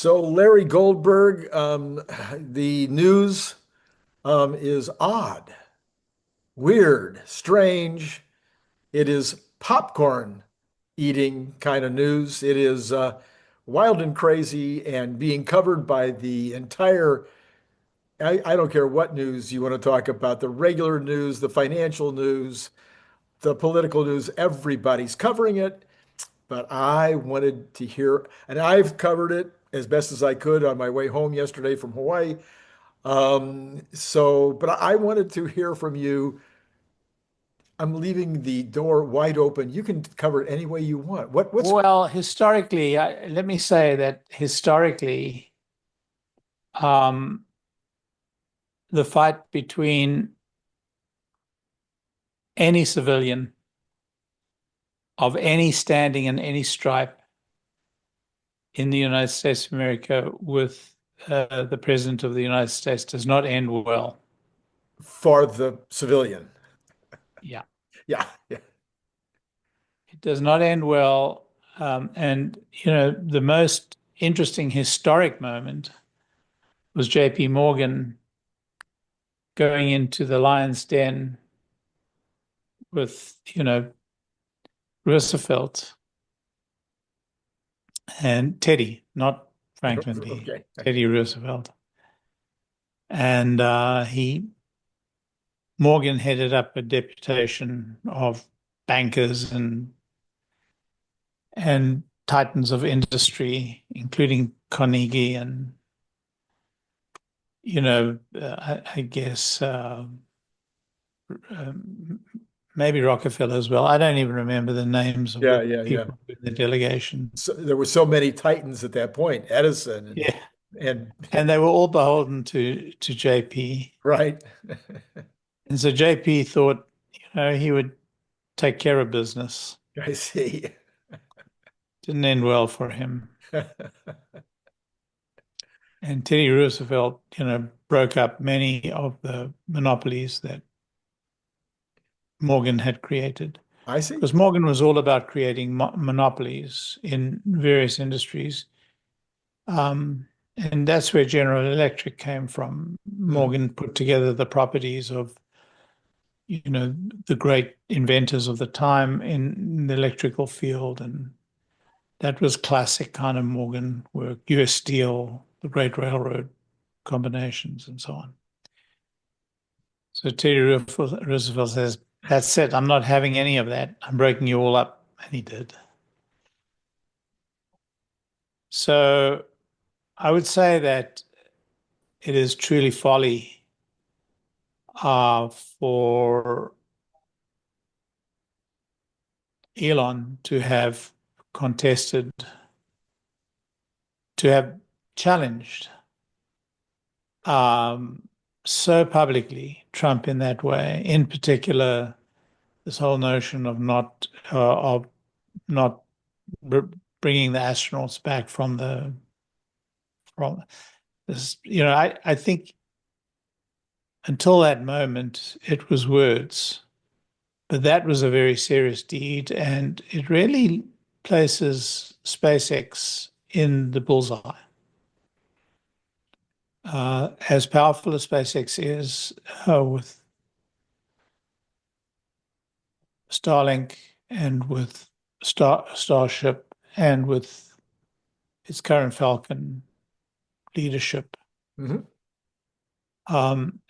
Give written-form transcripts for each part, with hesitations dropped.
So Larry Goldberg, the news is odd, weird, strange. It is popcorn eating kind of news. It is wild and crazy and being covered by the entire, I don't care what news you want to talk about, the regular news, the financial news, the political news, everybody's covering it. But I wanted to hear, and I've covered it as best as I could on my way home yesterday from Hawaii. But I wanted to hear from you. I'm leaving the door wide open. You can cover it any way you want. What's Well, historically, let me say that historically, um, the fight between any civilian of any standing and any stripe in the United States of America with the President of the United States does not end well. for the civilian? Yeah, Yeah, yeah. it does not end well. The most interesting historic moment was J.P. Morgan going into the lion's den with, Roosevelt and Teddy, not Franklin D. Okay. Teddy Roosevelt. And Morgan headed up a deputation of bankers and titans of industry, including Carnegie and, I guess um, maybe Rockefeller as well. I don't even remember the names of Yeah, the yeah, yeah. people in the delegation. So there were so many titans at that point, Edison Yeah. and And they were all beholden to JP. right. And so JP thought, he would take care of business. I see. Didn't end well for him. And Teddy Roosevelt, broke up many of the monopolies that Morgan had created. I see. Because Morgan was all about creating monopolies in various industries. And that's where General Electric came from. Mhm. Morgan put together the properties of, the great inventors of the time in the electrical field. And that was classic kind of Morgan work, US Steel, the great railroad combinations, and so on. So Teddy Roosevelt says, "That's it. I'm not having any of that. I'm breaking you all up." And he did. So I would say that it is truly folly for Elon to have contested, to have challenged so publicly Trump in that way. In particular, this whole notion of not bringing the astronauts back from this. I think until that moment it was words, but that was a very serious deed, and it really places SpaceX in the bullseye. As powerful as SpaceX is, with Starlink and with Starship and with its current Falcon leadership, Mhm.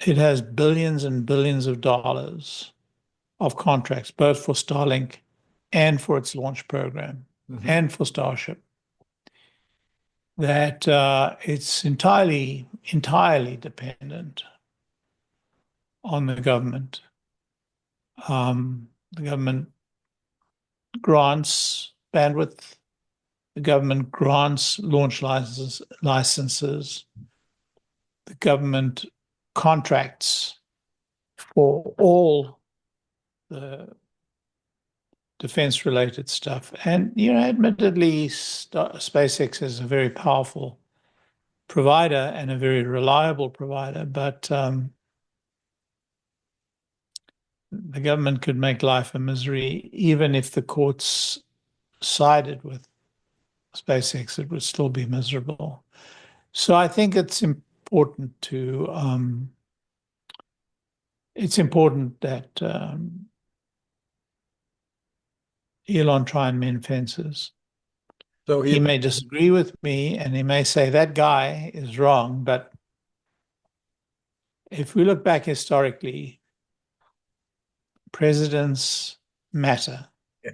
it has billions and billions of dollars of contracts, both for Starlink and for its launch program Mhm. and for Starship, that it's entirely dependent on the government. The government grants bandwidth, the government grants launch licenses, the government contracts for all the defense-related stuff. And, admittedly, SpaceX is a very powerful provider and a very reliable provider, but the government could make life a misery even if the courts sided with SpaceX, it would still be miserable. So I think it's important that Elon try and mend fences. So He may disagree with me and he may say that guy is wrong, but if we look back historically, presidents matter.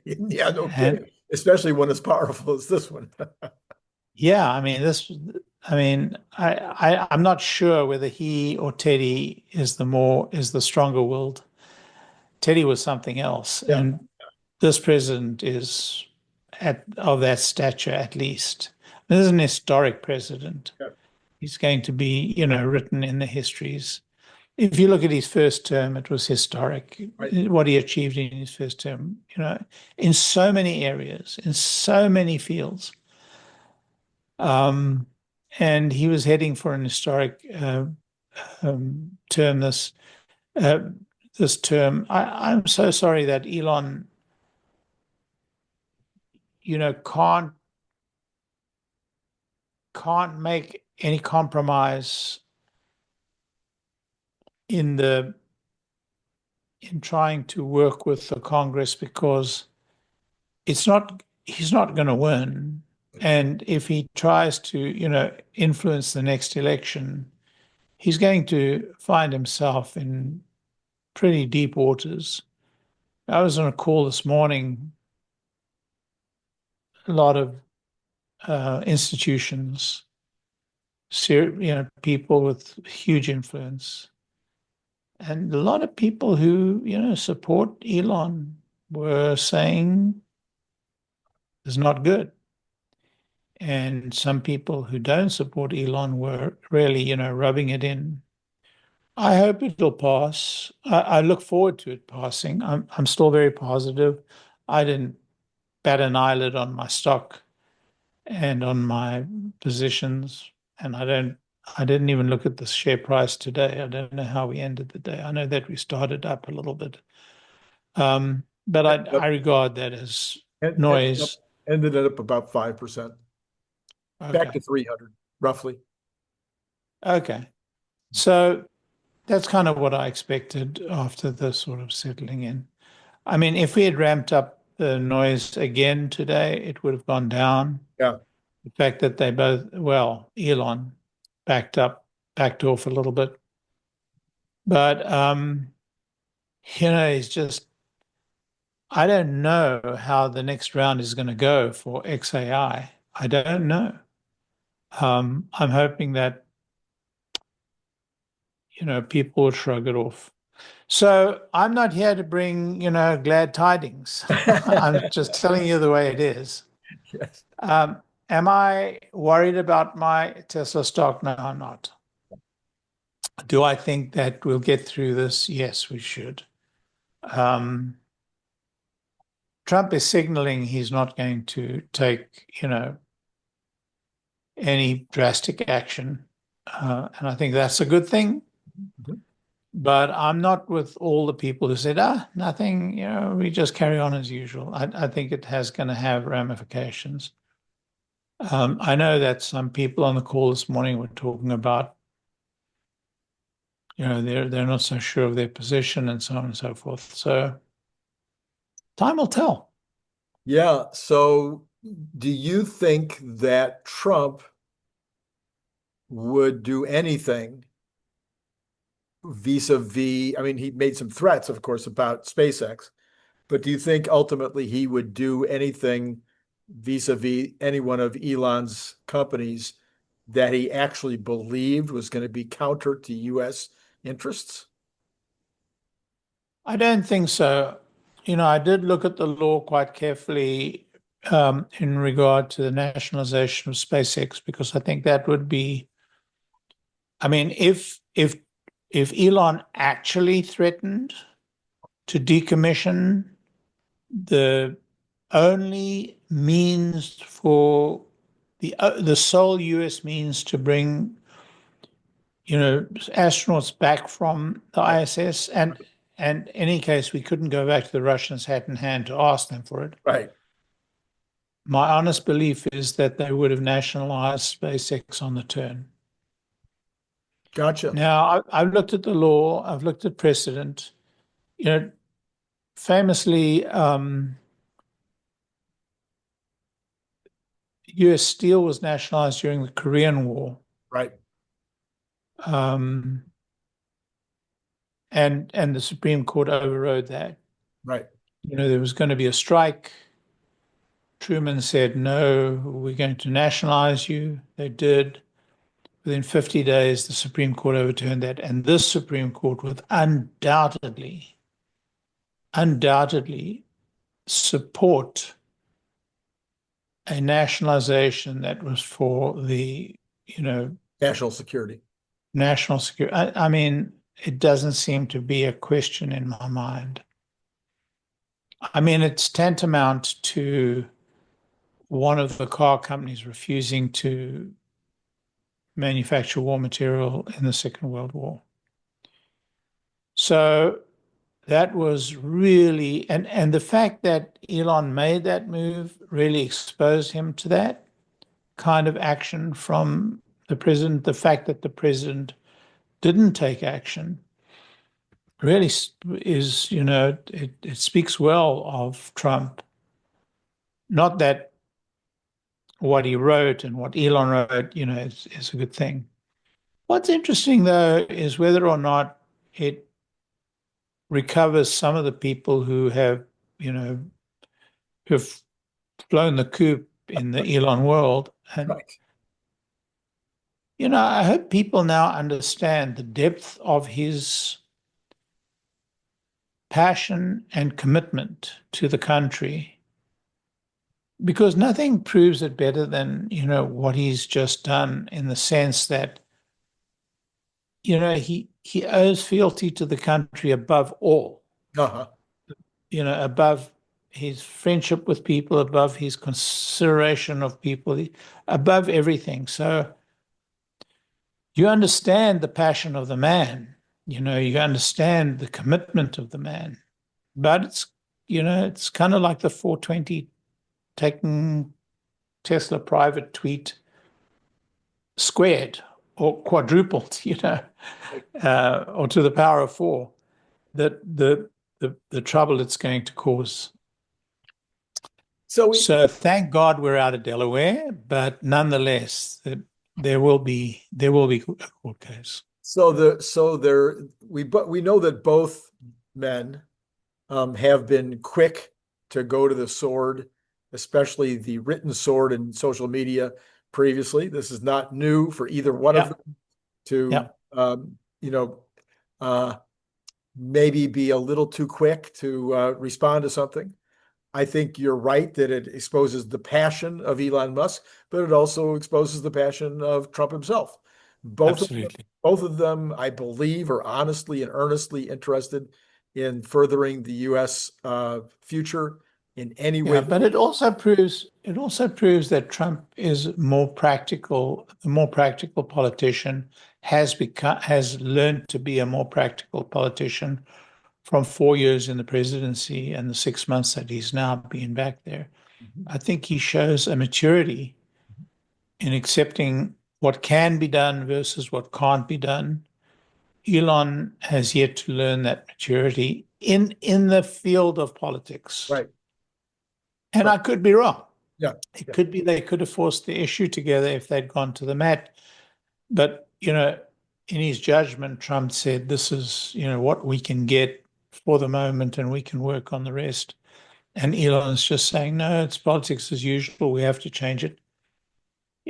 yeah, no kidding. Especially one as powerful as this one. Yeah, I mean I'm not sure whether he or Teddy is the stronger willed. Teddy was something else, Yeah. and this president is of that stature at least. This is an historic president. Yeah. He's going to be, written in the histories. If you look at his first term, it was historic, Right. what he achieved in his first term, in so many areas, in so many fields. And he was heading for an historic term this term. I'm so sorry that Elon, can't make any compromise in trying to work with the Congress, because he's not going to win. And if he tries to, influence the next election, he's going to find himself in pretty deep waters. I was on a call this morning, a lot of institutions, people with huge influence, and a lot of people who, support Elon were saying it's not good. And some people who don't support Elon were really, rubbing it in. I hope it'll pass. I look forward to it passing. I'm still very positive. I didn't bat an eyelid on my stock and on my positions, and I didn't even look at the share price today. I don't know how we ended the day. I know that we started up a little bit, but I regard that as noise. Ended up about 5%. Back to 300, roughly. Okay. So that's kind of what I expected after the sort of settling in. I mean, if we had ramped up the noise again today, it would have gone down. Yeah. The fact that they both, Elon backed off a little bit. But, it's just, I don't know how the next round is going to go for XAI. I don't know. I'm hoping that, people will shrug it off. So I'm not here to bring, glad tidings. I'm just telling you the way it is. Yes. Am I worried about my Tesla stock? No, I'm not. Do I think that we'll get through this? Yes, we should. Trump is signaling he's not going to take, any drastic action. And I think that's a good thing. Mm-hmm. But I'm not with all the people who said, nothing, we just carry on as usual. I think it has going to have ramifications. I know that some people on the call this morning were talking about, they're not so sure of their position and so on and so forth. So time will tell. Yeah. So do you think that Trump would do anything vis-a-vis, I mean, he made some threats, of course, about SpaceX, but do you think ultimately he would do anything vis-a-vis any one of Elon's companies that he actually believed was going to be counter to U.S. interests? I don't think so. I did look at the law quite carefully in regard to the nationalization of SpaceX, because I think that would be, I mean, if Elon actually threatened to decommission the only means for the sole US means to bring, astronauts back from the ISS, and in any case, we couldn't go back to the Russians hat in hand to ask them for it. Right. My honest belief is that they would have nationalized SpaceX on the turn. Gotcha. Now, I've looked at the law, I've looked at precedent. You know, famously, US Steel was nationalized during the Korean War. Right. Um, and the Supreme Court overrode that. Right. You know, there was going to be a strike. Truman said, no, we're going to nationalize you. They did. Within 50 days, the Supreme Court overturned that. And this Supreme Court would undoubtedly support a nationalization that was for the, National security. national security. I mean, it doesn't seem to be a question in my mind. I mean, it's tantamount to one of the car companies refusing to manufacture war material in the Second World War. So that was really, and the fact that Elon made that move really exposed him to that kind of action from the president. The fact that the president didn't take action really is, it speaks well of Trump. Not that what he wrote and what Elon wrote, is a good thing. What's interesting, though, is whether or not it recovers some of the people who have, who've flown the coop in the Elon world. And, Right. I hope people now understand the depth of his passion and commitment to the country, because nothing proves it better than, what he's just done, in the sense that, he owes fealty to the country above all, Uh-huh. above his friendship with people, above his consideration of people, above everything. So you understand the passion of the man, you understand the commitment of the man, but it's kind of like the 420 taking Tesla private tweet squared or quadrupled, or to the power of 4, that the trouble it's going to cause. So thank God we're out of Delaware, but nonetheless, there will be a court case. We know that both men have been quick to go to the sword, especially the written sword in social media previously. This is not new for either one of them to, maybe be a little too quick to respond to something. I think you're right that it exposes the passion of Elon Musk, but it also exposes the passion of Trump himself. Both of them, I believe, are honestly and earnestly interested in furthering the U.S. Future in any way. But it also proves that Trump is more practical. The more practical politician has learned to be a more practical politician from 4 years in the presidency and the 6 months that he's now been back there. I think he shows a maturity in accepting what can be done versus what can't be done. Elon has yet to learn that maturity in the field of politics. Right. And I could be wrong. Yeah. It could be they could have forced the issue together if they'd gone to the mat. But, in his judgment, Trump said, this is, what we can get for the moment, and we can work on the rest. And Elon's just saying, no, it's politics as usual. We have to change it.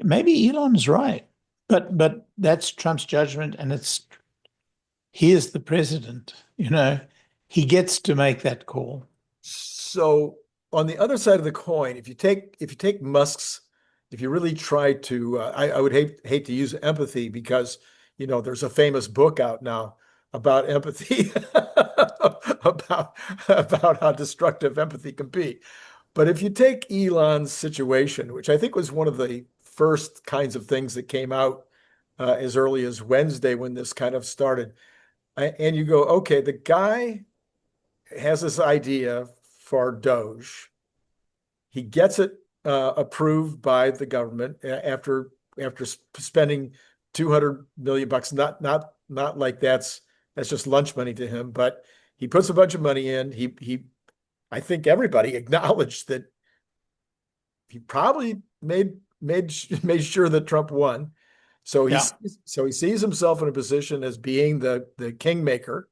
Maybe Elon's right, but that's Trump's judgment, and he is the president. He gets to make that call. So on the other side of the coin, if you take Musk's, if you really try to, I would hate to use empathy, because there's a famous book out now about empathy, about how destructive empathy can be. But if you take Elon's situation, which I think was one of the first kinds of things that came out as early as Wednesday when this kind of started, and you go, okay, the guy has this idea for Doge. He gets it approved by the government after spending $200 million. Not like that's just lunch money to him, but he puts a bunch of money in. I think everybody acknowledged that he probably made sure that Trump won. So Yeah. he sees himself in a position as being the kingmaker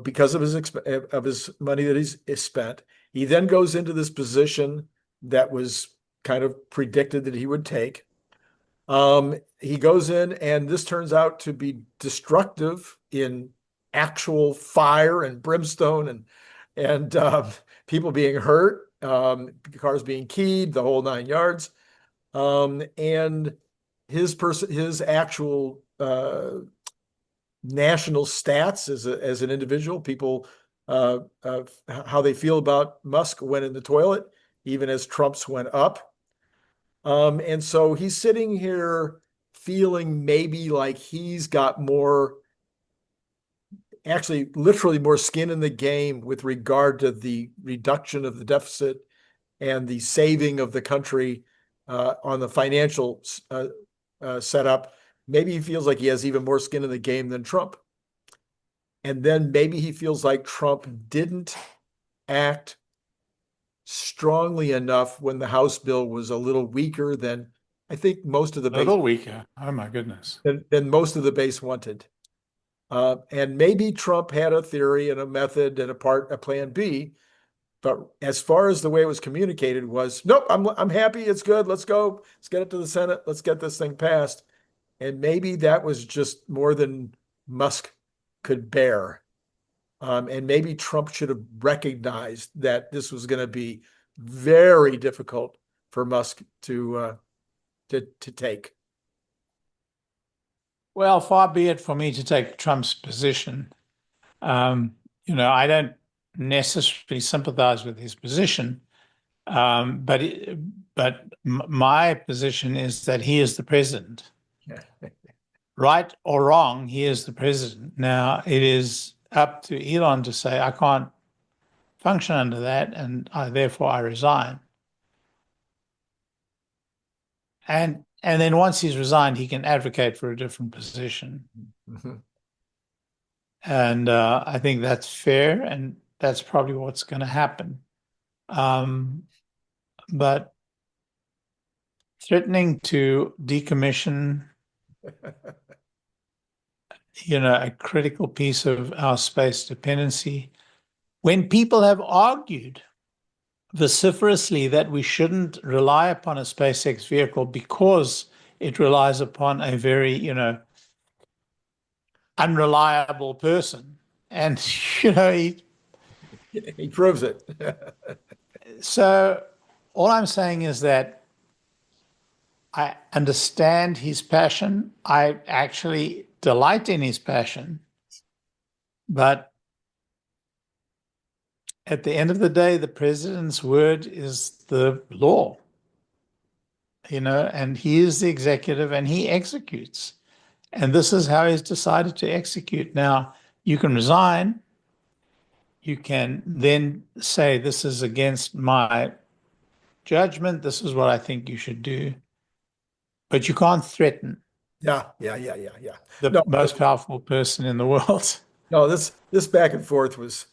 because of his money that he's spent. He then goes into this position that was kind of predicted that he would take. He goes in, and this turns out to be destructive in actual fire and brimstone and people being hurt, cars being keyed, the whole 9 yards. And his actual national stats as an individual, people how they feel about Musk went in the toilet, even as Trump's went up. And so he's sitting here feeling maybe like he's got more, actually literally more skin in the game with regard to the reduction of the deficit and the saving of the country on the financial setup. Maybe he feels like he has even more skin in the game than Trump. And then maybe he feels like Trump didn't act strongly enough when the House bill was a little weaker than I think most of the A little weaker. Oh my goodness. than most of the base wanted. And maybe Trump had a theory and a method and a plan B, but as far as the way it was communicated was, nope, I'm happy, it's good, let's go, let's get it to the Senate, let's get this thing passed. And maybe that was just more than Musk could bear. And maybe Trump should have recognized that this was going to be very difficult for Musk to take. Well, far be it for me to take Trump's position. I don't necessarily sympathize with his position, but my position is that he is the president. Yeah. Right or wrong, he is the president. Now, it is up to Elon to say, I can't function under that, and therefore I resign. And then once he's resigned, he can advocate for a different position. Mm-hmm. And I think that's fair, and that's probably what's going to happen. But threatening to decommission a critical piece of our space dependency, when people have argued vociferously that we shouldn't rely upon a SpaceX vehicle because it relies upon a very, unreliable person. And, he proves it. So all I'm saying is that I understand his passion. I actually delight in his passion. But at the end of the day, the president's word is the law, and he is the executive and he executes. And this is how he's decided to execute. Now, you can resign. You can then say, this is against my judgment. This is what I think you should do. But you can't threaten. Yeah. The most powerful person in the world. No, this back and forth was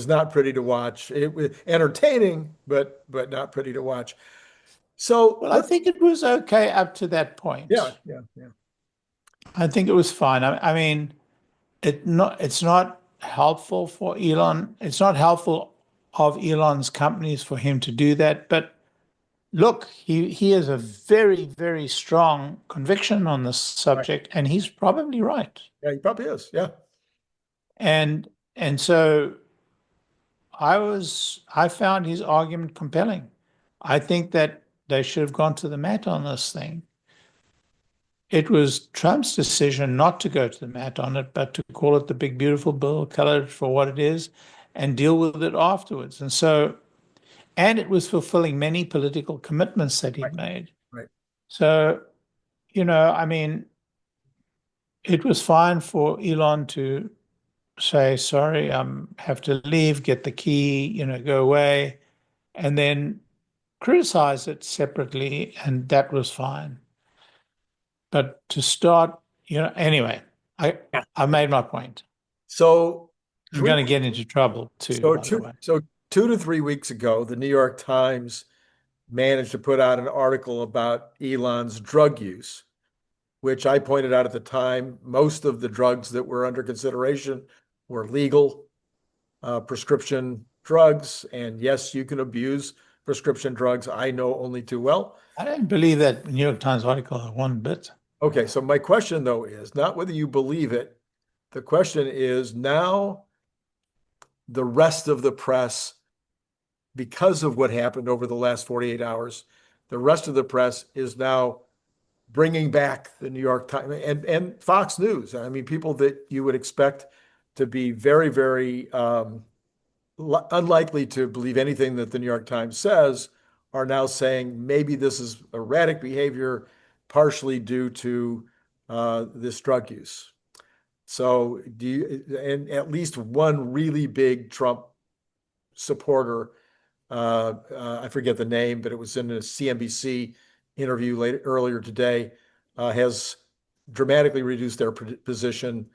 not pretty to watch. It was entertaining, but not pretty to watch. So, well, I think it was okay up to that point. Yeah. I think it was fine. I mean, it's not helpful for Elon. It's not helpful of Elon's companies for him to do that. But look, he has a very, very strong conviction on this subject, and he's probably right. Yeah, he probably is. Yeah. And so I found his argument compelling. I think that they should have gone to the mat on this thing. It was Trump's decision not to go to the mat on it, but to call it the big, beautiful bill, color it for what it is, and deal with it afterwards. And it was fulfilling many political commitments that he'd made. Right. So, I mean, it was fine for Elon to say, sorry, have to leave, get the key, go away, and then criticize it separately, and that was fine. But to start, anyway, I made my point. So I'm three, going to get into trouble too, so by the way. 2 to 3 weeks ago, the New York Times managed to put out an article about Elon's drug use, which I pointed out at the time, most of the drugs that were under consideration were legal prescription drugs. And yes, you can abuse prescription drugs. I know only too well. I don't believe that New York Times article one bit. Okay, so my question though is not whether you believe it. The question is now the rest of the press, because of what happened over the last 48 hours, the rest of the press is now bringing back the New York Times and Fox News. I mean, people that you would expect to be very, very unlikely to believe anything that the New York Times says are now saying maybe this is erratic behavior, partially due to this drug use. So and at least one really big Trump supporter, I forget the name, but it was in a CNBC interview earlier today, has dramatically reduced their position,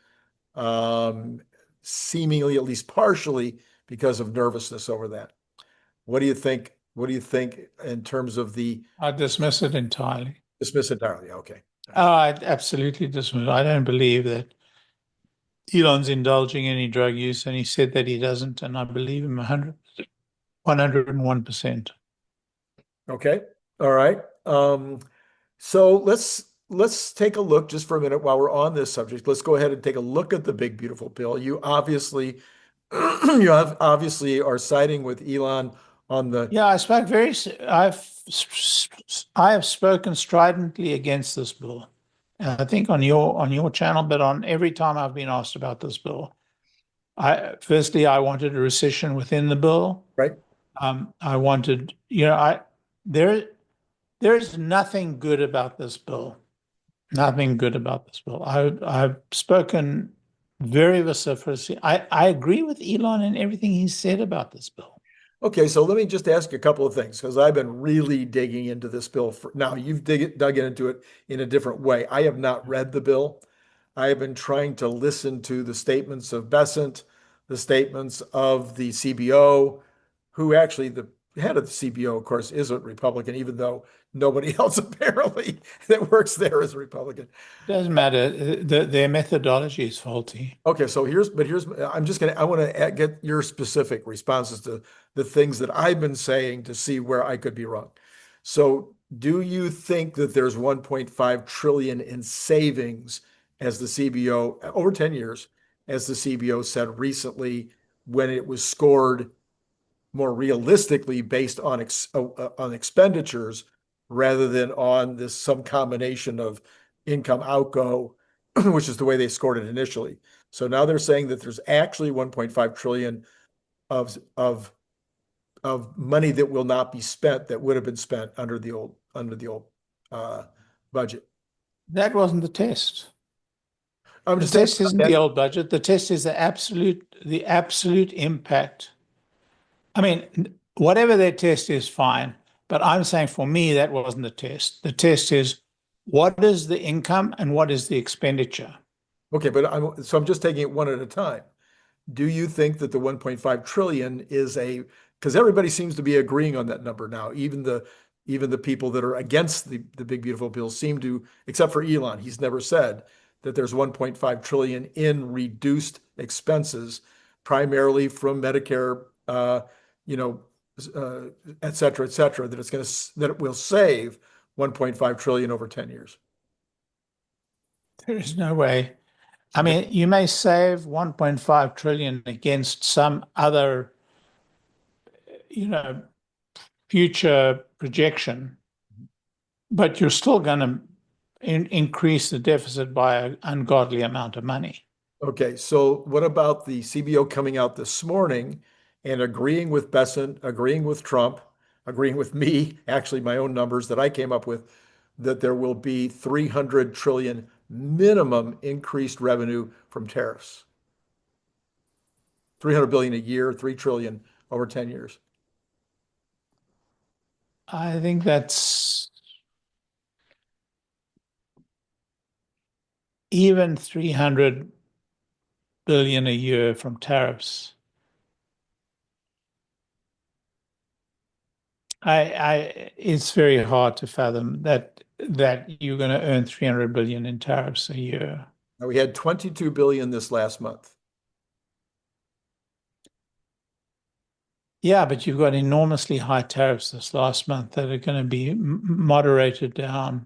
seemingly at least partially because of nervousness over that. What do you think? What do you think in terms of the I dismiss it entirely. dismiss entirely? Okay. Oh, I absolutely dismiss it. I don't believe that Elon's indulging any drug use, and he said that he doesn't, and I believe him 101%. Okay. All right. So let's take a look just for a minute while we're on this subject. Let's go ahead and take a look at the big beautiful bill. You obviously obviously are siding with Elon on the Yeah, I have spoken stridently against this bill. I think on your channel, but on every time I've been asked about this bill. Firstly, I wanted a recession within the bill. right. I wanted, there's nothing good about this bill. Nothing good about this bill. I've spoken very vociferously. I agree with Elon in everything he said about this bill. Okay, so let me just ask a couple of things because I've been really digging into this bill now you've dug into it in a different way. I have not read the bill. I have been trying to listen to the statements of Bessent, the statements of the CBO, who actually the head of the CBO, of course, isn't Republican, even though nobody else apparently that works there is Republican. Doesn't matter. Their methodology is faulty. Okay, so I want to get your specific responses to the things that I've been saying to see where I could be wrong. So, do you think that there's 1.5 trillion in savings as the CBO over 10 years, as the CBO said recently when it was scored more realistically based on expenditures rather than on this some combination of income outgo, which is the way they scored it initially. So now they're saying that there's actually 1.5 trillion of money that will not be spent that would have been spent under the old budget. That wasn't the test. I'm The just test isn't that. the old budget. The test is the absolute impact. I mean, whatever their test is, fine. But I'm saying for me, that wasn't the test. The test is what is the income and what is the expenditure? Okay, but I'm just taking it one at a time. Do you think that the 1.5 trillion is because everybody seems to be agreeing on that number now, even the people that are against the big beautiful bill seem to, except for Elon, he's never said that there's 1.5 trillion in reduced expenses, primarily from Medicare, et cetera, that it will save 1.5 trillion over 10 years. There is no way. I mean, you may save 1.5 trillion against some other, future projection, but you're still going to increase the deficit by an ungodly amount of money. Okay, so what about the CBO coming out this morning and agreeing with Bessent, agreeing with Trump, agreeing with me, actually my own numbers that I came up with, that there will be 300 trillion minimum increased revenue from tariffs. 300 billion a year, 3 trillion over 10 years. I think that's even 300 billion a year from tariffs. It's very hard to fathom that you're going to earn 300 billion in tariffs a year. Now, we had 22 billion this last month. Yeah, but you've got enormously high tariffs this last month that are going to be moderated down.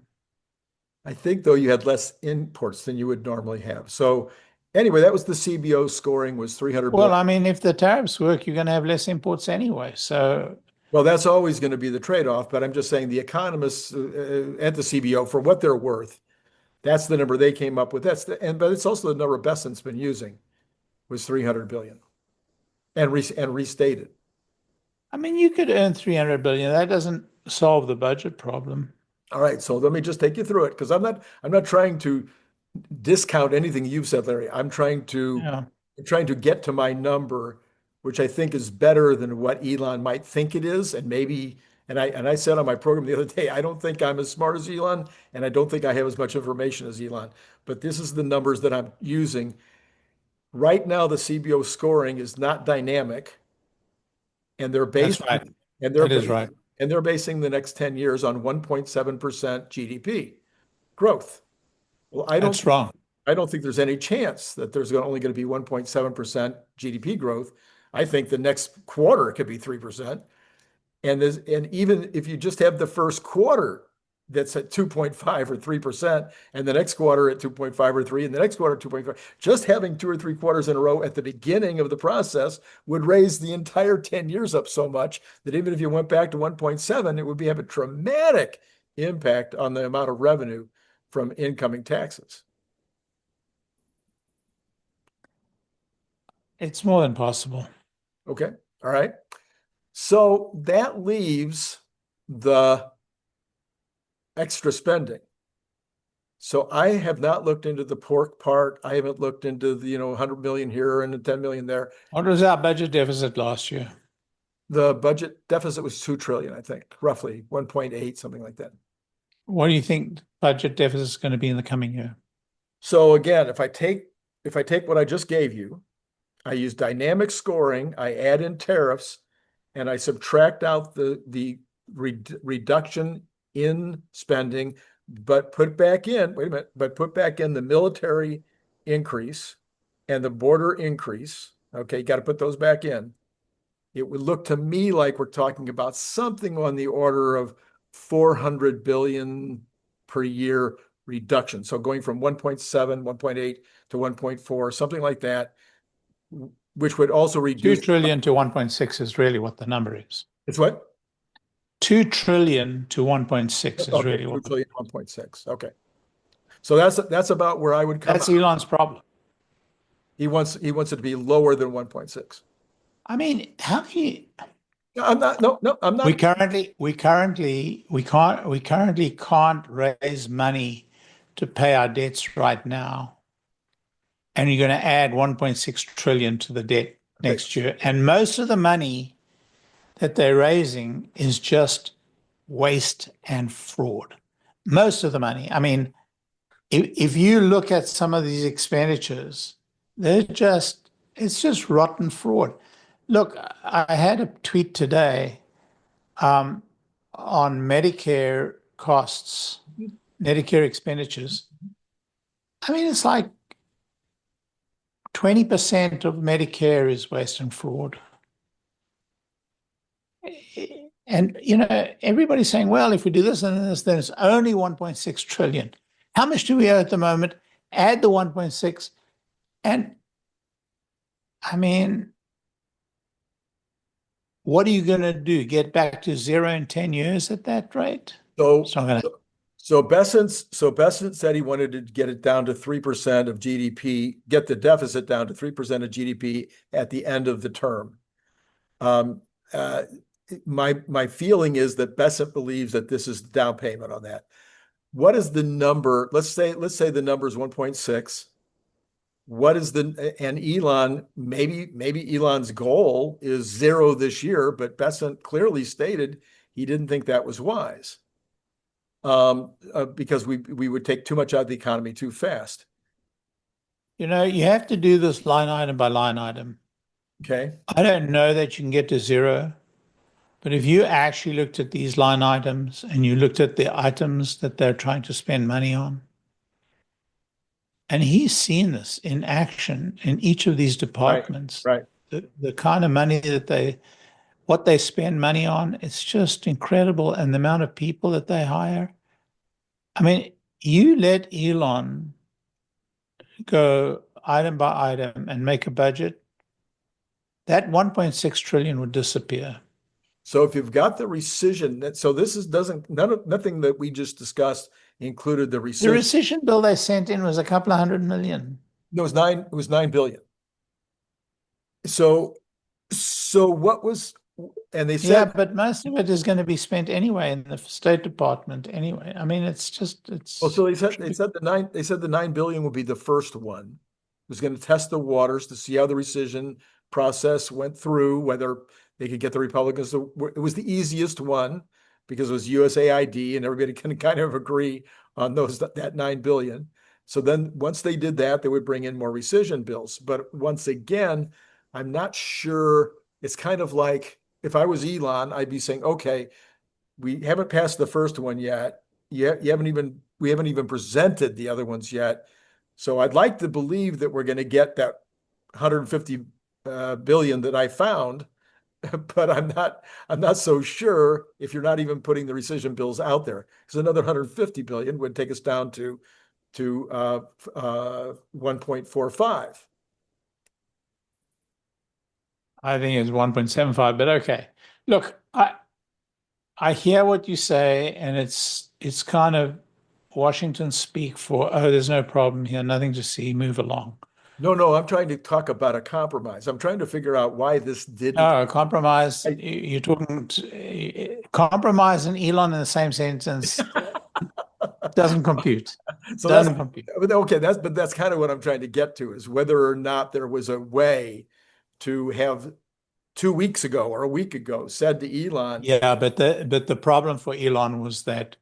I think, though, you had less imports than you would normally have. So anyway, that was the CBO scoring was 300 Well, billion. I mean, if the tariffs work, you're going to have less imports anyway. So, Well, that's always going to be the trade-off. But I'm just saying the economists at the CBO, for what they're worth, that's the number they came up with. But it's also the number Bessent's been using was 300 billion and restated. I mean, you could earn 300 billion. That doesn't solve the budget problem. All right, so let me just take you through it because I'm not trying to discount anything you've said, Larry. Yeah. I'm trying to get to my number, which I think is better than what Elon might think it is, and maybe. And I said on my program the other day, I don't think I'm as smart as Elon, and I don't think I have as much information as Elon. But this is the numbers that I'm using right now. The CBO scoring is not dynamic, and they're That's based right. and they're That is based, right. and they're basing the next 10 years on 1.7% GDP growth. Well, That's wrong. I don't think there's any chance that there's only going to be 1.7% GDP growth. I think the next quarter it could be 3%. And even if you just have the first quarter that's at 2.5 or 3%, and the next quarter at 2.5 or 3, and the next quarter at 2.5, just having 2 or 3 quarters in a row at the beginning of the process would raise the entire 10 years up so much that even if you went back to 1.7, it would have a dramatic impact on the amount of revenue from incoming taxes. It's more than possible. Okay. All right. So that leaves the extra spending. So I have not looked into the pork part. I haven't looked into the 100 million here and the 10 million there. What was our budget deficit last year? The budget deficit was 2 trillion, I think, roughly 1.8, something like that. What do you think budget deficit is going to be in the coming year? So again, if I take what I just gave you, I use dynamic scoring, I add in tariffs, and I subtract out the reduction in spending, but put back in the military increase and the border increase. Okay, you got to put those back in. It would look to me like we're talking about something on the order of 400 billion per year reduction. So going from 1.7, 1.8 to 1.4, something like that, which would also reduce 2 trillion to 1.6 is really what the number is. It's what? 2 trillion to 1.6 is Okay, really 2 what. trillion, 1.6. Okay. So that's about where I would come That's out. Elon's problem. He wants it to be lower than 1.6. I mean, how can you? I'm not. No, I'm not. We currently can't raise money to pay our debts right now. And you're going to add 1.6 trillion to the debt next year. And most of the money that they're raising is just waste and fraud. Most of the money. I mean, if you look at some of these expenditures, it's just rotten fraud. Look, I had a tweet today on Medicare costs, Medicare expenditures. I mean, it's like 20% of Medicare is waste and fraud. And, everybody's saying, well, if we do this and this, then it's only 1.6 trillion. How much do we owe at the moment? Add the 1.6. And, I mean, what are you going to do? Get back to zero in 10 years at that rate? So Bessent said he wanted to get it down to 3% of GDP, get the deficit down to 3% of GDP at the end of the term. My feeling is that Bessent believes that this is down payment on that. What is the number? Let's say the number is 1.6. What is and Elon, maybe Elon's goal is 0 this year, but Bessent clearly stated he didn't think that was wise because we would take too much out of the economy too fast. You know, you have to do this line item by line item. Okay. I don't know that you can get to zero, but if you actually looked at these line items and you looked at the items that they're trying to spend money on, and he's seen this in action in each of these departments, Right. the kind of money that what they spend money on, it's just incredible. And the amount of people that they hire. I mean, you let Elon go item by item and make a budget, that 1.6 trillion would disappear. So if you've got the rescission, so this is nothing that we just discussed included the The rescission. rescission bill they sent in was a couple of $100 million. No, it was 9 billion. So what was, and they Yeah, said, but most of it is going to be spent anyway in the State Department anyway. I mean, it's well, so they said the 9 billion would be the first one. It was going to test the waters to see how the rescission process went through, whether they could get the Republicans to, it was the easiest one because it was USAID and everybody can kind of agree on that 9 billion. So then once they did that, they would bring in more rescission bills. But once again, I'm not sure. It's kind of like if I was Elon, I'd be saying, okay, we haven't passed the first one yet. We haven't even presented the other ones yet. So I'd like to believe that we're going to get that 150 billion that I found, but I'm not so sure if you're not even putting the rescission bills out there, because another 150 billion would take us down to 1.45. I think it's 1.75, but okay. Look, I hear what you say, and it's kind of Washington speak for, oh, there's no problem here, nothing to see, move along. No, I'm trying to talk about a compromise. I'm trying to figure out why this didn't. No, compromise, you're talking compromise and Elon in the same sentence doesn't compute. So Doesn't compute. okay, that's kind of what I'm trying to get to, is whether or not there was a way to have 2 weeks ago or a week ago said to Elon. Yeah, but the problem for Elon was that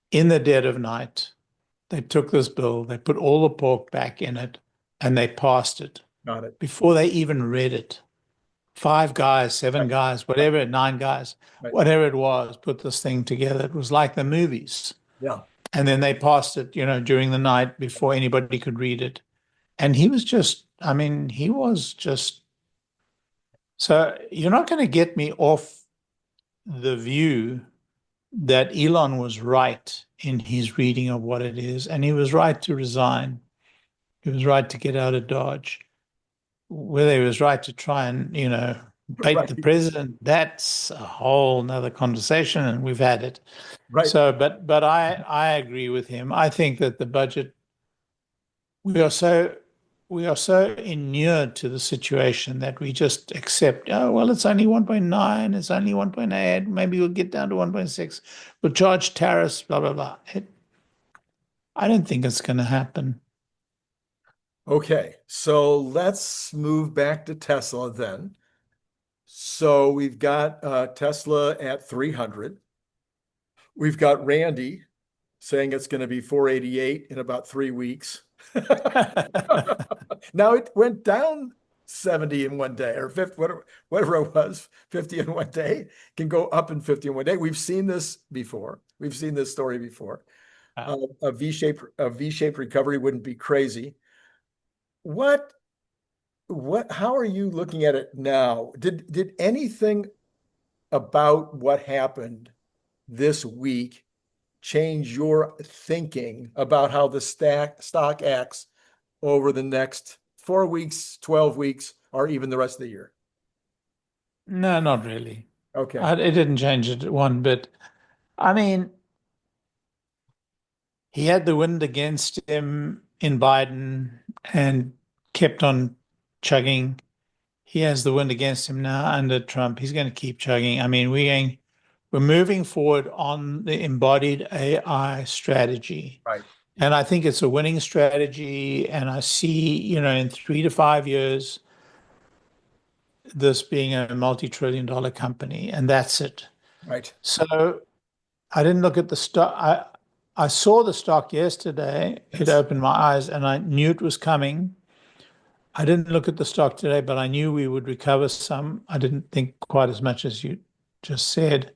in the dead of night, they took this bill, they put all the pork back in it, and they passed it. Got it. Before they even read it. 5 guys, 7 guys, whatever, 9 guys, whatever it was, put this thing together. It was like the movies. Yeah. And then they passed it, during the night before anybody could read it. And he was just, so you're not going to get me off the view that Elon was right in his reading of what it is. And he was right to resign. He was right to get out of Dodge. Whether he was right to try and, bait the president, that's a whole nother conversation, and we've had it. Right. So, but I agree with him. I think that the budget, we are so inured to the situation that we just accept, oh, well, it's only 1.9, it's only 1.8, maybe we'll get down to 1.6, we'll charge tariffs, blah, blah, blah. I don't think it's going to happen. Okay, so let's move back to Tesla then. So we've got Tesla at 300. We've got Randy saying it's going to be 488 in about 3 weeks. Now it went down 70 in one day, or 50, whatever it was, 50 in one day. It can go up in 50 in one day. We've seen this before. We've seen this story before. A V-shaped recovery wouldn't be crazy. How are you looking at it now? Did anything about what happened this week change your thinking about how the stock acts over the next 4 weeks, 12 weeks, or even the rest of the year? No, not really. Okay. It didn't change it one bit. I mean, he had the wind against him in Biden and kept on chugging. He has the wind against him now under Trump. He's going to keep chugging. I mean, we're moving forward on the embodied AI strategy. Right. And I think it's a winning strategy. And I see, in 3 to 5 years, this being a multi-trillion-dollar company, and that's it. Right. So I didn't look at the stock. I saw the stock yesterday. It Yes. opened my eyes and I knew it was coming. I didn't look at the stock today, but I knew we would recover some. I didn't think quite as much as you just said.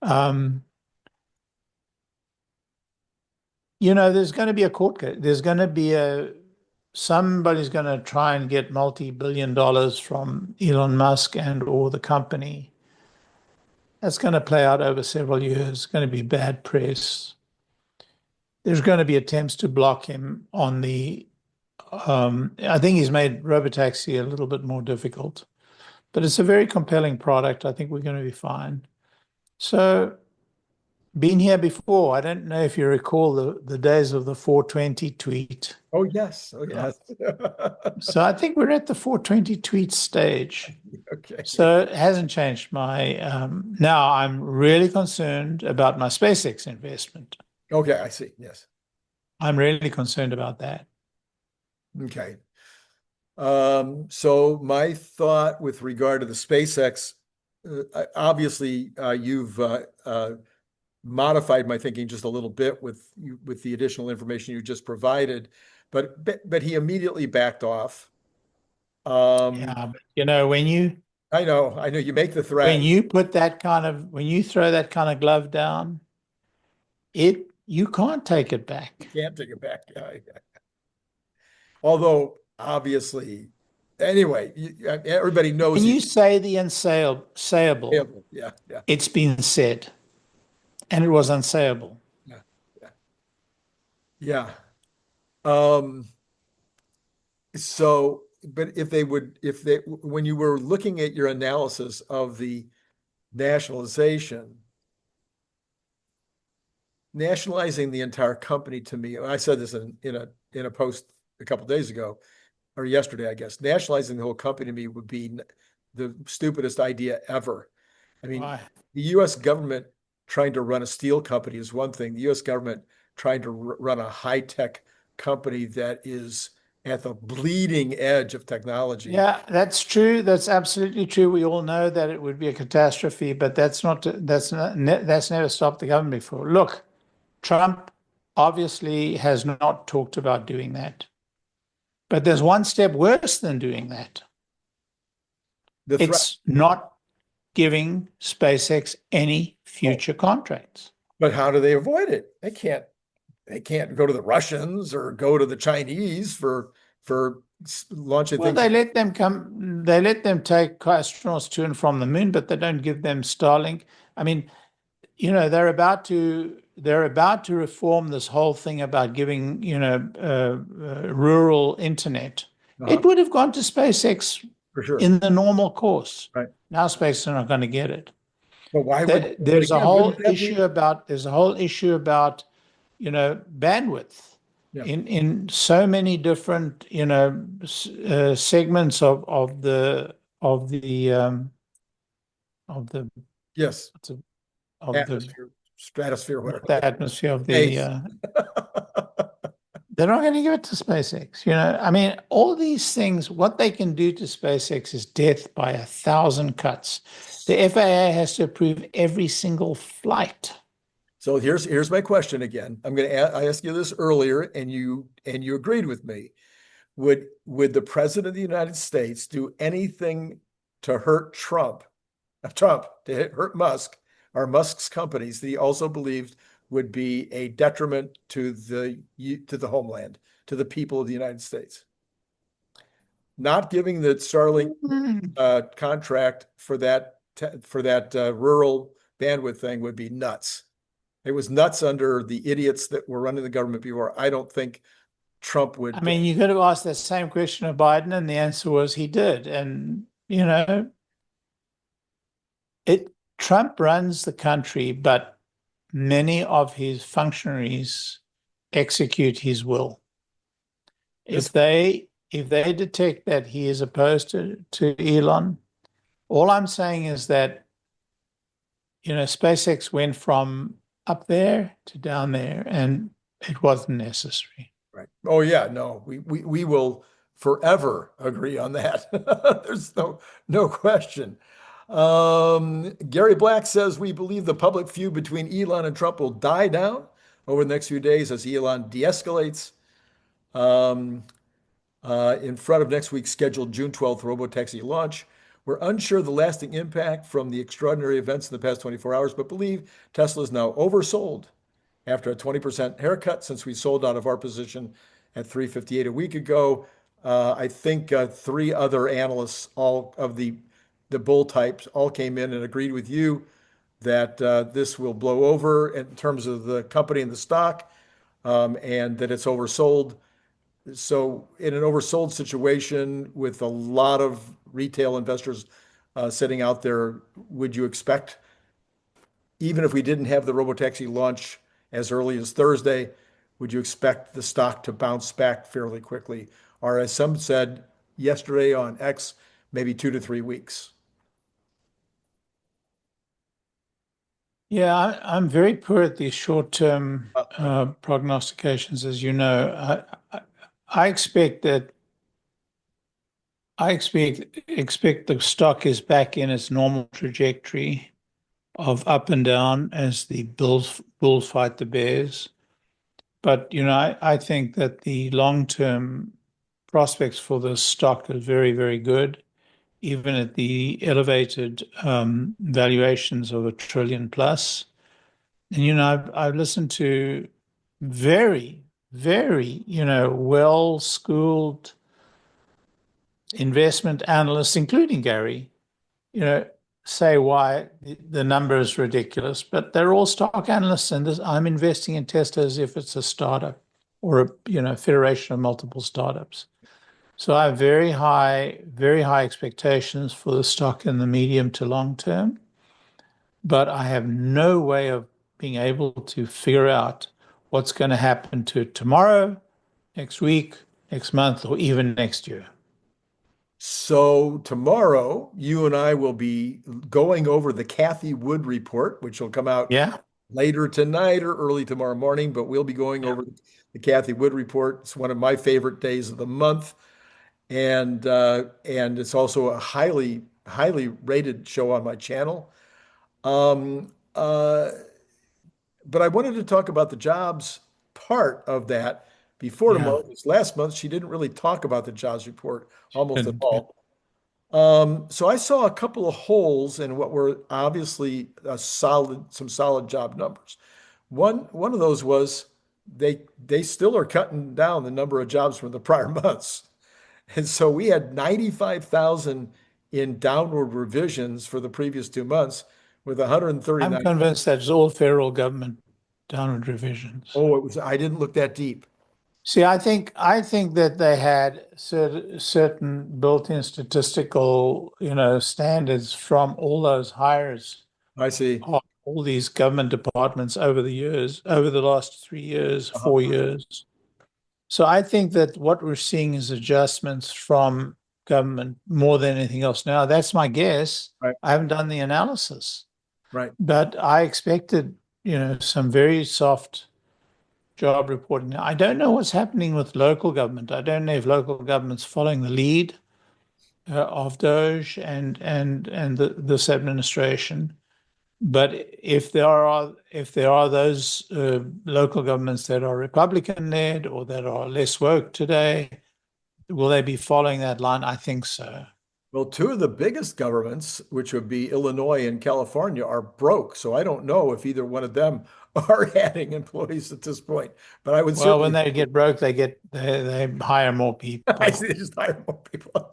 Um, there's going to be a court case. There's going to be somebody's going to try and get multi-billion dollars from Elon Musk and or the company. That's going to play out over several years. It's going to be bad press. There's going to be attempts to block him on I think he's made robotaxi a little bit more difficult, but it's a very compelling product. I think we're going to be fine. So, been here before. I don't know if you recall the days of the 420 tweet. Oh, yes. Oh, yes. So I think we're at the 420 tweet stage. Okay. So it hasn't changed my, now I'm really concerned about my SpaceX investment. Okay, I see. Yes. I'm really concerned about that. Okay. So my thought with regard to the SpaceX, obviously, you've modified my thinking just a little bit with the additional information you just provided, but he immediately backed off. Yeah, but when I know you make the threat. when you when you throw that kind of glove down, you can't take it back. You can't take it back. Although obviously, anyway, everybody knows. When you say the unsayable, yeah, it's been said, and it was unsayable. Yeah. So, but when you were looking at your analysis of the nationalizing the entire company, to me, I said this in a post a couple of days ago or yesterday, I guess, nationalizing the whole company to me would be the stupidest idea ever. I mean, Why? the U.S. government trying to run a steel company is one thing. The U.S. government trying to run a high-tech company that is at the bleeding edge of technology. Yeah, that's true. That's absolutely true. We all know that it would be a catastrophe, but that's never stopped the government before. Look, Trump obviously has not talked about doing that. But there's one step worse than doing that. It's not giving SpaceX any future contracts. But how do they avoid it? They can't go to the Russians or go to the Chinese for launching things. They let them take astronauts to and from the moon, but they don't give them Starlink. I mean, they're about to reform this whole thing about giving, rural internet. It would have gone to SpaceX for sure in the normal course. Right. Now SpaceX are not going to get it. But why would there's a whole issue about bandwidth in so many different segments of the yes of atmosphere, stratosphere, whatever. The atmosphere of the they're not going to give it to SpaceX. I mean, all these things, what they can do to SpaceX is death by 1,000 cuts. The FAA has to approve every single flight. So here's my question again. I asked you this earlier, and you agreed with me. Would the president of the United States do anything to hurt Trump to hurt Musk or Musk's companies that he also believed would be a detriment to the homeland, to the people of the United States? Not giving the Starlink contract for that rural bandwidth thing would be nuts. It was nuts under the idiots that were running the government before. I don't think Trump would. I mean, you could have asked that same question of Biden, and the answer was he did. And Trump runs the country, but many of his functionaries execute his will. If they detect that he is opposed to Elon, all I'm saying is that SpaceX went from up there to down there, and it wasn't necessary. Right. Oh yeah, no, we will forever agree on that. There's no question. Gary Black says we believe the public feud between Elon and Trump will die down over the next few days as Elon de-escalates. Um, in front of next week's scheduled June 12th robotaxi launch. We're unsure of the lasting impact from the extraordinary events in the past 24 hours, but believe Tesla is now oversold after a 20% haircut since we sold out of our position at 358 a week ago. I think three other analysts, all of the bull types, all came in and agreed with you that this will blow over in terms of the company and the stock, and that it's oversold. So in an oversold situation with a lot of retail investors sitting out there, would you expect, even if we didn't have the robotaxi launch as early as Thursday, would you expect the stock to bounce back fairly quickly? Or as some said yesterday on X, maybe 2 to 3 weeks? Yeah, I'm very poor at these short-term prognostications, as you know. I expect that I expect the stock is back in its normal trajectory of up and down as the bulls fight the bears. But I think that the long-term prospects for the stock are very, very good, even at the elevated valuations of $1 trillion plus. And I've listened to very, very well-schooled investment analysts, including Gary, say why the number is ridiculous, but they're all stock analysts, and I'm investing in Tesla as if it's a startup or a federation of multiple startups. So I have very high expectations for the stock in the medium to long term, but I have no way of being able to figure out what's going to happen to it tomorrow, next week, next month, or even next year. So tomorrow, you and I will be going over the Cathie Wood report, which will come out Yeah. later tonight or early tomorrow morning, but we'll be going over the Cathie Wood report. It's one of my favorite days of the month, and it's also a highly rated show on my channel. Um, uh, but I wanted to talk about the jobs part of that before Yeah. tomorrow. Because last month she didn't really talk about the jobs report almost at And, all. So I saw a couple of holes in what were obviously some solid job numbers. One of those was they still are cutting down the number of jobs from the prior months. And so we had 95,000 in downward revisions for the previous 2 months with I'm 139. convinced that's all federal government downward revisions. Oh, I didn't look that deep. See, I think that they had certain built-in statistical, standards from all those hires I see. of all these government departments over the years, over the last 3 years, Uh-huh. 4 years. So I think that what we're seeing is adjustments from government more than anything else. Now, that's my guess. Right, I haven't done the analysis, right. but I expected, some very soft job reporting. Now, I don't know what's happening with local government. I don't know if local government's following the lead of Doge and this administration. But if there are those local governments that are Republican led or that are less woke today, will they be following that line? I think so. Well, two of the biggest governments, which would be Illinois and California, are broke. So I don't know if either one of them are adding employees at this point. But I would Well, when certainly, they get broke, they hire more I people. see, just hire more people.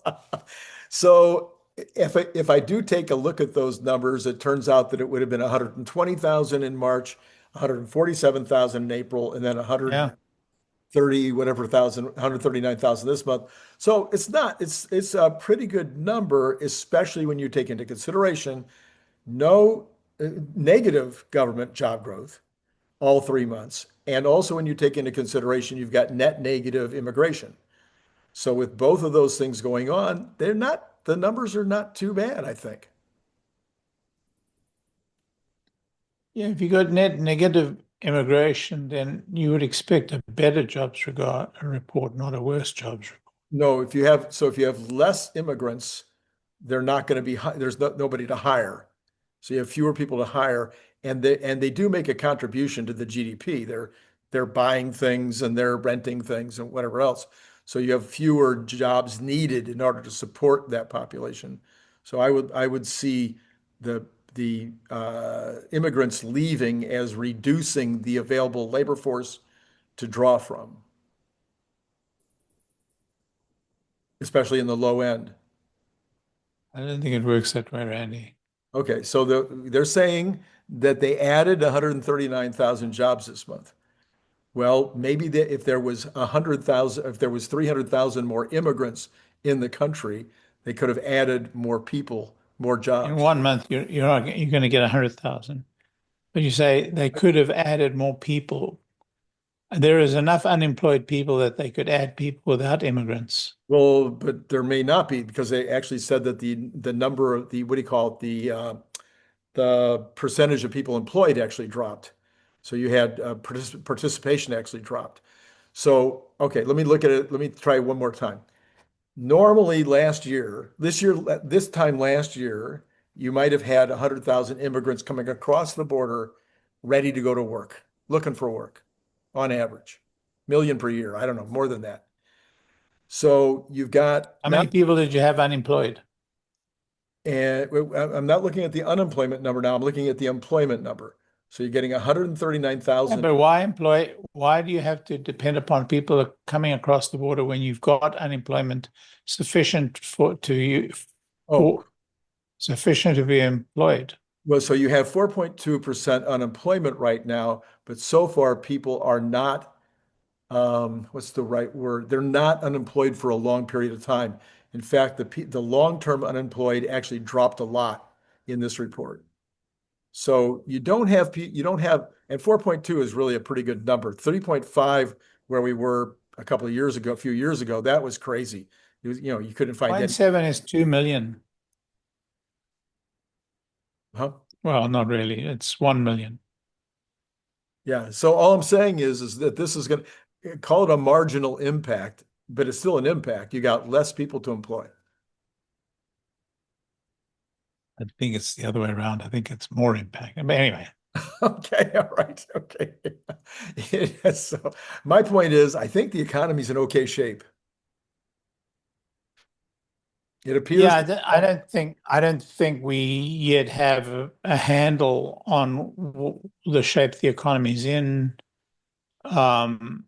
So if I do take a look at those numbers, it turns out that it would have been 120,000 in March, 147,000 in April, and then Yeah. 130 whatever thousand, 139,000 this month. So it's a pretty good number, especially when you take into consideration no negative government job growth all 3 months. And also when you take into consideration you've got net negative immigration. So with both of those things going on, the numbers are not too bad, I think. Yeah, if you got net negative immigration, then you would expect a better jobs report, not a worse jobs report. No, if you have less immigrants, they're not going to be, there's nobody to hire. So you have fewer people to hire, and they do make a contribution to the GDP. They're buying things and they're renting things and whatever else. So you have fewer jobs needed in order to support that population. So I would see the immigrants leaving as reducing the available labor force to draw from, especially in the low end. I don't think it works that way, Randy. Okay, so they're saying that they added 139,000 jobs this month. Well, maybe if there was 100,000, if there was 300,000 more immigrants in the country, they could have added more people, more In jobs. 1 month, you're going to get 100,000. But you say they could have added more people. There is enough unemployed people that they could add people without immigrants. Well, but there may not be, because they actually said that the number of what do you call it, the percentage of people employed actually dropped. So you had participation actually dropped. So, okay, let me look at it. Let me try one more time. Normally this time last year, you might have had 100,000 immigrants coming across the border ready to go to work, looking for work on average, million per year. I don't know, more than that. So you've got How now, many people did you have unemployed? and I'm not looking at the unemployment number now. I'm looking at the employment number. So you're getting Yeah, 139,000. but why do you have to depend upon people coming across the border when you've got unemployment sufficient Oh, sufficient to be employed? well, so you have 4.2% unemployment right now, but so far people are not, what's the right word? They're not unemployed for a long period of time. In fact, the long-term unemployed actually dropped a lot in this report. So you don't have, and 4.2 is really a pretty good number. 3.5, where we were a few years ago, that was crazy. It was, you couldn't find any. 0.7 is 2 million. Huh? Well, not really. It's 1 million. Yeah. So all I'm saying is that this is going to call it a marginal impact, but it's still an impact. You got less people to employ. I think it's the other way around. I think it's more impact. But anyway, Okay. All right. Okay. So my point is, I think the economy's in okay shape. It appears. yeah, I don't think we yet have a handle on the shape the economy's in, um,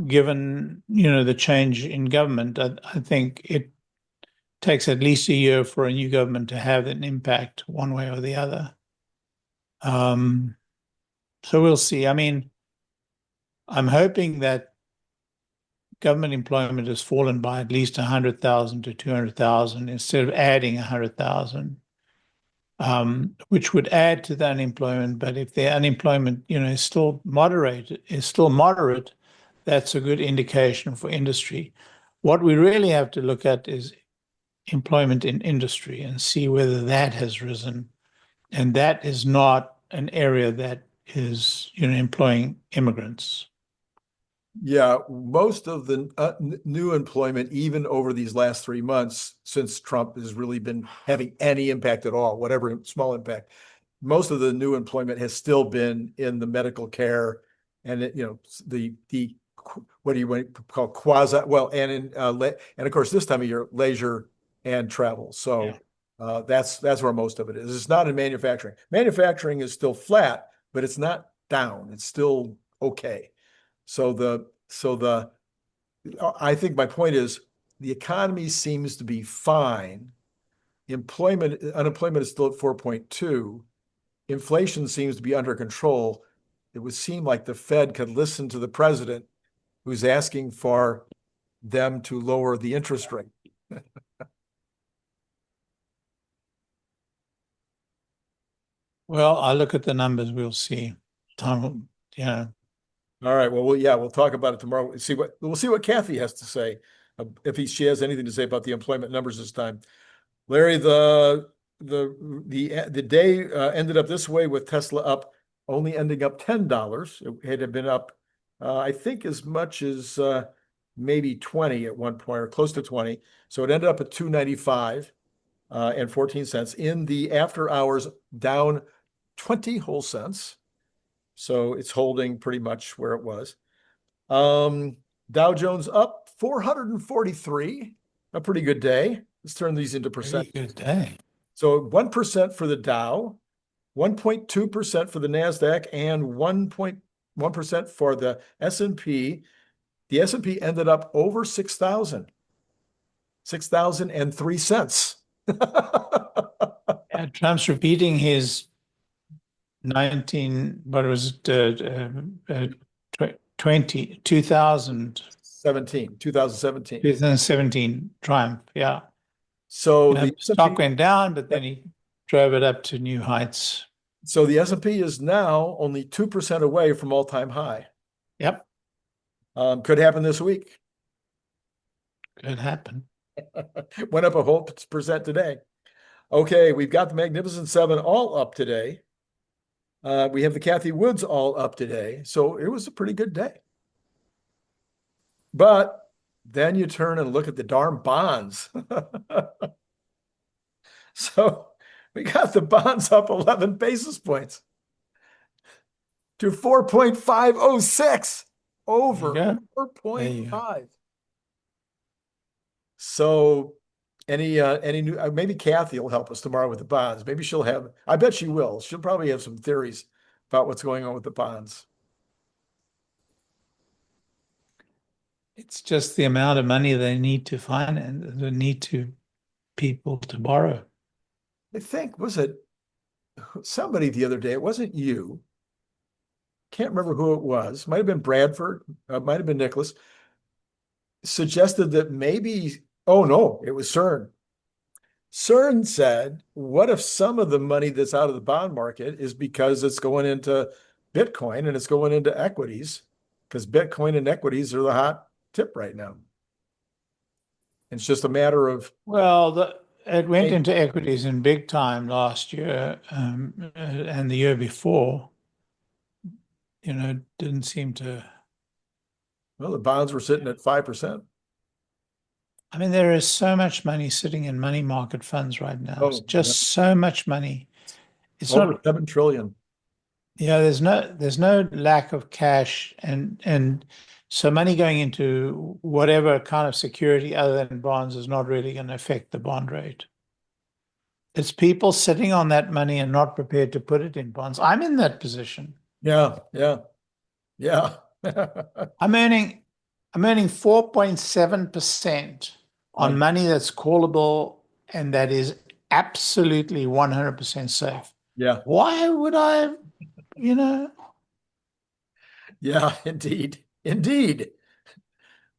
given the change in government. I think it takes at least a year for a new government to have an impact one way or the other. So we'll see. I mean, I'm hoping that government employment has fallen by at least 100,000 to 200,000 instead of adding 100,000, which would add to the unemployment. But if the unemployment, is still moderate, that's a good indication for industry. What we really have to look at is employment in industry and see whether that has risen. And that is not an area that is, employing immigrants. Yeah, most of the new employment, even over these last 3 months, since Trump has really been having any impact at all, whatever small impact, most of the new employment has still been in the medical care and the what do you want to call quasi, well, and and of course this time of year, leisure and travel. So that's where most of it is. It's not in manufacturing. Manufacturing is still flat, but it's not down. It's still okay. I think my point is the economy seems to be fine. Unemployment is still at 4.2. Inflation seems to be under control. It would seem like the Fed could listen to the president who's asking for them to lower the interest rate. Well, I'll look at the numbers. We'll see. Time, All right. Well, we'll talk about it tomorrow. We'll see what Kathy has to say, if she has anything to say about the employment numbers this time. Larry, the day ended up this way with Tesla only ending up $10. It had been up, I think, as much as maybe 20 at one point, or close to 20. So it ended up at 295. and 14 cents. In the after hours, down 20 whole cents. So it's holding pretty much where it was. Dow Jones up 443, a pretty good day. Let's turn these into percent. Pretty good day. So 1% for the Dow, 1.2% for the NASDAQ, and 1.1% for the S&P. The S&P ended up over 6,000, 6,003 cents. Trump's repeating his 2017 triumph. Yeah. So the stock went down, but then he drove it up to new heights. So the S&P is now only 2% away from all-time high. Yep. Could happen this week. Could happen. Went up a whole percent today. Okay, we've got the Magnificent Seven all up today. We have the Cathie Woods all up today. So it was a pretty good day. But then you turn and look at the darn bonds. So we got the bonds up 11 basis points to 4.506, over 4.5. So any new, maybe Cathie will help us tomorrow with the bonds. Maybe she'll have, I bet she will. She'll probably have some theories about what's going on with the bonds. It's just the amount of money they need to finance, they need to people to borrow. I think, was it somebody the other day? It wasn't you. Can't remember who it was. Might have been Bradford. Might have been Nicholas. Suggested that maybe, oh no, it was Cern. Cern said, what if some of the money that's out of the bond market is because it's going into Bitcoin and it's going into equities, because Bitcoin and equities are the hot tip right now. It's just a matter of, well, it went into equities in big time last year, and the year before. Didn't seem to. Well, the bonds were sitting at 5%. I mean, there is so much money sitting in money market funds right now. It's just so much money. It's over not 7 trillion. Yeah, there's no lack of cash, and so money going into whatever kind of security other than bonds is not really going to affect the bond rate. It's people sitting on that money and not prepared to put it in bonds. I'm in that position. Yeah. I'm earning 4.7% on money that's callable and that is absolutely 100% safe. Yeah. Why would I, Yeah, indeed.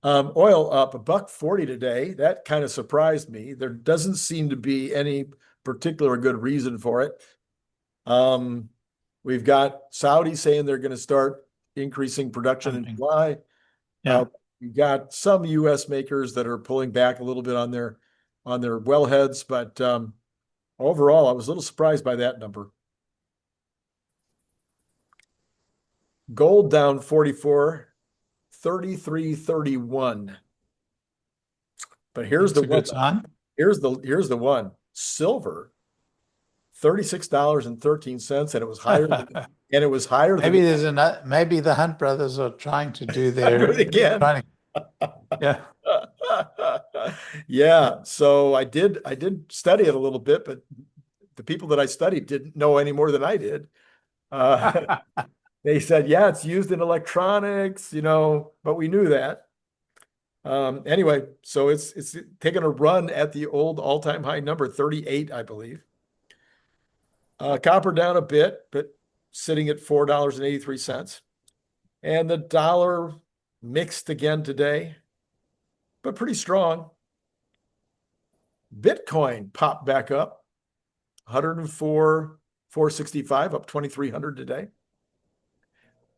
Oil up $1.40 today. That kind of surprised me. There doesn't seem to be any particular good reason for it. We've got Saudi saying they're going to start increasing production in July. Yeah. We've got some U.S. makers that are pulling back a little bit on their wellheads, but overall, I was a little surprised by that number. Gold down 44, 33.31. But here's the one. Here's the one. Silver, $36.13, and it was higher. And it was higher. Maybe maybe the Hunt brothers are trying to do their again. Yeah. Yeah. So I did study it a little bit, but the people that I studied didn't know any more than I did. They said, yeah, it's used in electronics, but we knew that. Anyway, so it's taking a run at the old all-time high number, 38, I believe. Copper down a bit, but sitting at $4.83. And the dollar mixed again today, but pretty strong. Bitcoin popped back up, 104,465, up 2,300 today.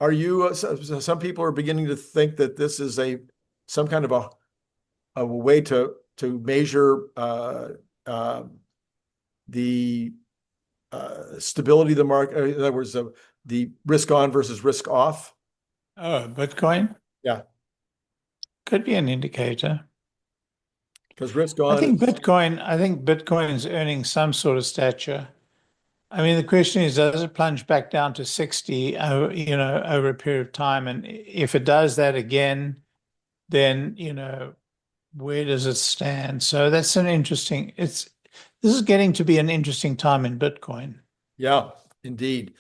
Are you? Some people are beginning to think that this is some kind of a way to measure the stability of the market. In other words, the risk on versus risk off. Oh, Bitcoin? Yeah. Could be an indicator. because risk on I think Bitcoin is earning some sort of stature. I mean, the question is, does it plunge back down to 60, over a period of time? And if it does that again, then, where does it stand? So that's this is getting to be an interesting time in Bitcoin. Yeah, indeed.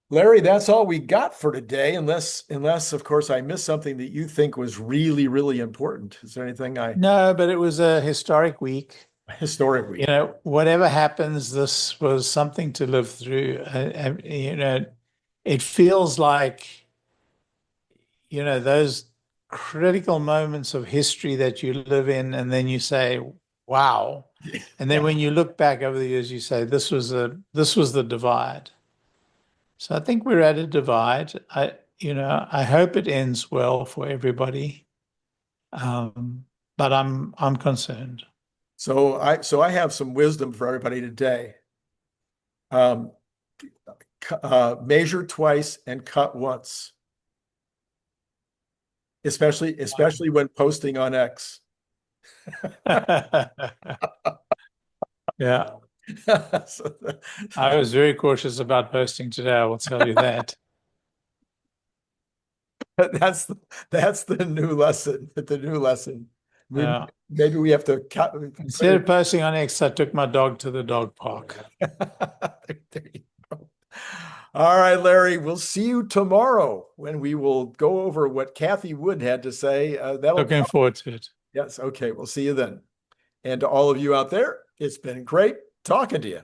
Larry, that's all we got for today, unless of course I missed something that you think was really, really important. Is there anything No, but it was a historic week. historic week? Whatever happens, this was something to live through. It feels like, those critical moments of history that you live in, and then you say, wow. And then when you look back over the years, you say, this was the divide. So I think we're at a divide. I hope it ends well for everybody. But I'm concerned. So I have some wisdom for everybody today. Measure twice and cut once, especially when posting on X. Yeah. I was very cautious about posting today, I will tell you that. That's the new lesson. The new lesson. Yeah. Maybe we have to cut. Instead of posting on X, I took my dog to the dog park. There you go. All right, Larry, we'll see you tomorrow when we will go over what Cathie Wood had to say. Looking forward to it. Yes. Okay. We'll see you then. And to all of you out there, it's been great talking to you.